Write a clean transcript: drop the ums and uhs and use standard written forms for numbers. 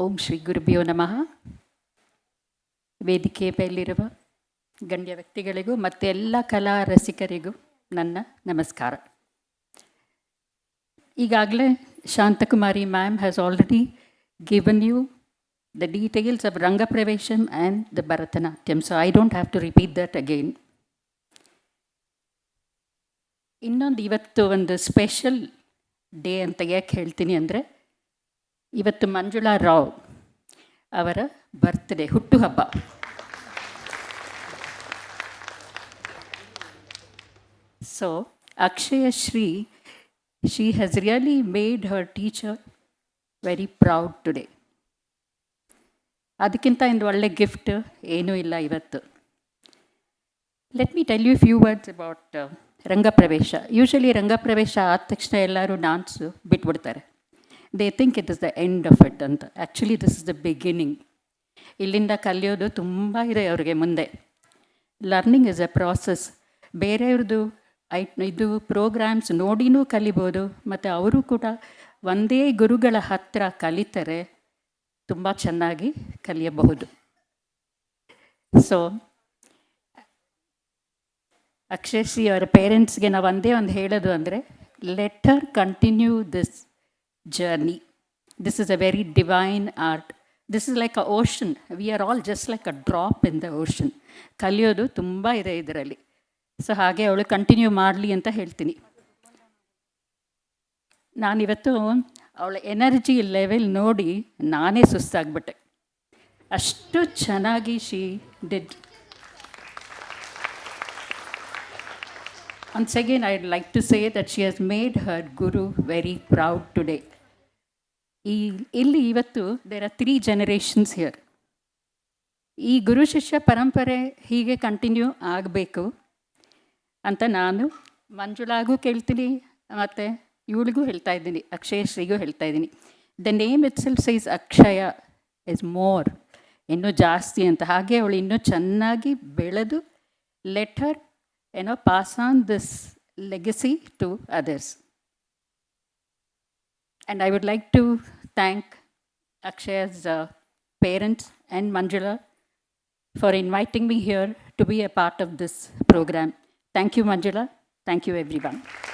ಓಂ ಶ್ರೀ ಗುರುಭ್ಯೋ ನಮಃ. ವೇದಿಕೆ ಮೇಲಿರುವ ಗಣ್ಯ ವ್ಯಕ್ತಿಗಳಿಗೂ ಮತ್ತು ಎಲ್ಲ ಕಲಾ ರಸಿಕರಿಗೂ ನನ್ನ ನಮಸ್ಕಾರ. ಈಗಾಗಲೇ Shantakumari ma'am has already given you the details of Ranga Pravesham and the Bharatanatyam, so I don't have to repeat that again. ಇನ್ನೊಂದು ಇವತ್ತು ಒಂದು ಸ್ಪೆಷಲ್ ಡೇ ಅಂತ ಯಾಕೆ ಹೇಳ್ತೀನಿ ಅಂದರೆ, ಇವತ್ತು ಮಂಜುಳಾ ರಾವ್ ಅವರ ಬರ್ತ್ಡೇ, ಹುಟ್ಟುಹಬ್ಬ. So Akshaya Shri, she has really made her teacher very proud today. ಅದಕ್ಕಿಂತ ಒಂದು ಒಳ್ಳೆ ಗಿಫ್ಟ್ ಏನೂ ಇಲ್ಲ ಇವತ್ತು. Let me tell you few words about rangapravesha. Usually ರಂಗಪ್ರವೇಶ ಆದ ತಕ್ಷಣ ಎಲ್ಲರೂ ಡಾನ್ಸು ಬಿಟ್ಬಿಡ್ತಾರೆ. They think it is the end of it ಅಂತ. Actually this is the beginning. ಇಲ್ಲಿಂದ ಕಲಿಯೋದು ತುಂಬ ಇದೆ ಅವ್ರಿಗೆ ಮುಂದೆ. Learning is a process. ಬೇರೆಯವ್ರದ್ದು ಇದು ಪ್ರೋಗ್ರಾಮ್ಸ್ ನೋಡಿನೂ ಕಲಿಬೋದು, ಮತ್ತು ಅವರು ಕೂಡ ಒಂದೇ ಗುರುಗಳ ಹತ್ತಿರ ಕಲಿತಾರೆ ತುಂಬ ಚೆನ್ನಾಗಿ ಕಲಿಯಬಹುದು. ಸೊ ಅಕ್ಷಯಶ್ರೀ ಅವರ ಪೇರೆಂಟ್ಸ್ಗೆ ನಾವು ಒಂದೇ ಒಂದು ಹೇಳೋದು ಅಂದರೆ, let Har continue this journey. This is a very divine art. This is like a ocean. We are all just like a drop in the ocean. ಕಲಿಯೋದು ತುಂಬ ಇದೆ ಇದರಲ್ಲಿ. ಸೊ ಹಾಗೆ ಅವಳು ಕಂಟಿನ್ಯೂ ಮಾಡಲಿ ಅಂತ ಹೇಳ್ತೀನಿ. ನಾನಿವತ್ತು ಅವಳ ಎನರ್ಜಿ ಲೆವೆಲ್ ನೋಡಿ ನಾನೇ ಸುಸ್ತಾಗ್ಬಿಟ್ಟೆ. ಅಷ್ಟು ಚೆನ್ನಾಗಿ she did. Once again I'd like to say that she has made her guru very proud today. ಇಲ್ಲಿ ಇವತ್ತು ದೇರ್ ಆರ್ 3 ಜನರೇಷನ್ಸ್ ಹಿಯರ್. ಈ ಗುರು ಶಿಷ್ಯ ಪರಂಪರೆ ಹೀಗೆ ಕಂಟಿನ್ಯೂ ಆಗಬೇಕು ಅಂತ ನಾನು ಮಂಜುಳಾಗೂ ಕೇಳ್ತೀನಿ, ಮತ್ತು ಇವಳಿಗೂ ಹೇಳ್ತಾ ಇದ್ದೀನಿ, ಅಕ್ಷಯಶ್ರೀಗೂ ಹೇಳ್ತಾ ಇದ್ದೀನಿ. The name itself says Akshaya is more, ಇನ್ನೂ ಜಾಸ್ತಿ ಅಂತ. ಹಾಗೆ ಅವಳು ಇನ್ನೂ ಚೆನ್ನಾಗಿ ಬೆಳೆದು let her pass on this legacy to others. And I would like to thank Akshaya's parents and Manjula for inviting me here to be a part of this program. Thank you, Manjula. Thank you, everyone.